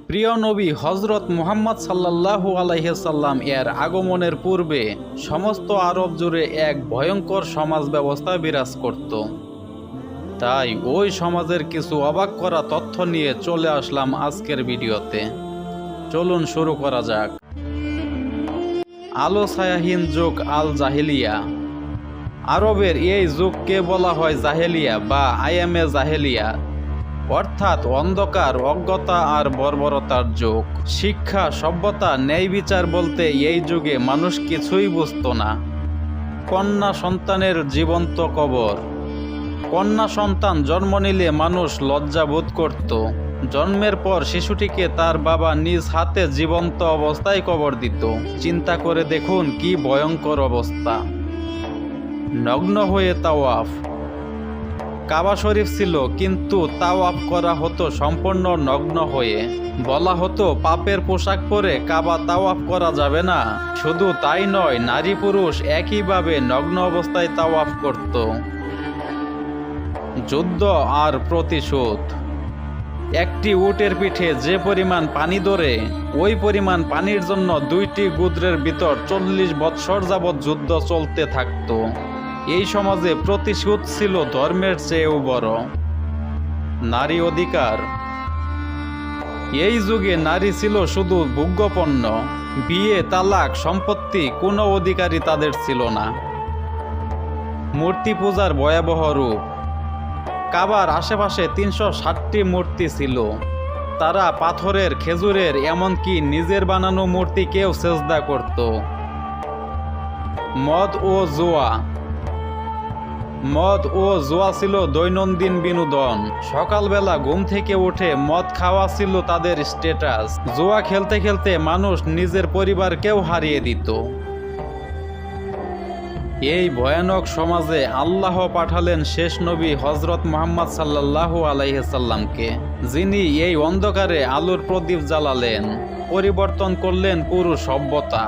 প্রিয় নবী হজরত মুহাম্মদ সাল্লাল্লাহু আলাইহি সাল্লাম এর আগমনের পূর্বে সমস্ত আরব জুড়ে এক ভয়ঙ্কর সমাজ ব্যবস্থা বিরাজ করত। তাই ওই সমাজের কিছু অবাক করা তথ্য নিয়ে চলে আসলাম আজকের ভিডিওতে। চলুন শুরু করা যাক। আলো ছায়াহীন যুগ আল জাহেলিয়া। আরবের এই যুগকে বলা হয় জাহেলিয়া বা আইয়ামে জাহেলিয়া, অর্থাৎ অন্ধকার, অজ্ঞতা আর বর্বরতার যুগ। শিক্ষা, সভ্যতা, ন্যায় বিচার বলতে এই যুগে মানুষ কিছুই বুঝত না। কন্যা সন্তানের জীবন্ত কবর। কন্যা সন্তান জন্ম নিলে মানুষ লজ্জা বোধ করত। জন্মের পর শিশুটিকে তার বাবা নিজ হাতে জীবন্ত অবস্থায় কবর দিত। চিন্তা করে দেখুন কি ভয়ঙ্কর অবস্থা। নগ্ন হয়ে তাওয়াফ। কাবা শরীফ ছিল, কিন্তু তাওয়াফ করা হতো সম্পূর্ণ নগ্ন হয়ে। বলা হতো পাপের পোশাক পরে কাবা তাওয়াফ করা যাবে না। শুধু তাই নয়, নারী পুরুষ একইভাবে নগ্ন অবস্থায় তাওয়াফ করত। যুদ্ধ আর প্রতিশোধ। একটি উটের পিঠে যে পরিমাণ পানি ধরে, ওই পরিমাণ পানির জন্য দুইটি গোত্রের ভিতর 40 বৎসর যাবৎ যুদ্ধ চলতে থাকত। এই সমাজে প্রতিশোধ ছিল ধর্মের চেয়েও বড়। নারী অধিকার। এই যুগে নারী ছিল শুধু ভোগ্যপণ্য। বিয়ে, তালাক, সম্পত্তি কোনো অধিকারই তাদের ছিল না। মূর্তি পূজার ভয়াবহ রূপ। কাবার আশেপাশে 360টি মূর্তি ছিল। তারা পাথরের, খেজুরের, এমনকি নিজের বানানো মূর্তিকেও সেজদা করত। মদ ও জুয়া। মদ ও জুয়া ছিল দৈনন্দিন বিনোদন। সকালবেলা ঘুম থেকে উঠে মদ খাওয়া ছিল তাদের স্ট্যাটাস। জুয়া খেলতে খেলতে মানুষ নিজের পরিবারকেও হারিয়ে দিত। এই ভয়ানক সমাজে আল্লাহ পাঠালেন শেষ নবী হজরত মুহাম্মদ সাল্লাল্লাহু আলাইহি সাল্লামকে, যিনি এই অন্ধকারে আলোর প্রদীপ জ্বালালেন, পরিবর্তন করলেন পুরো সভ্যতা।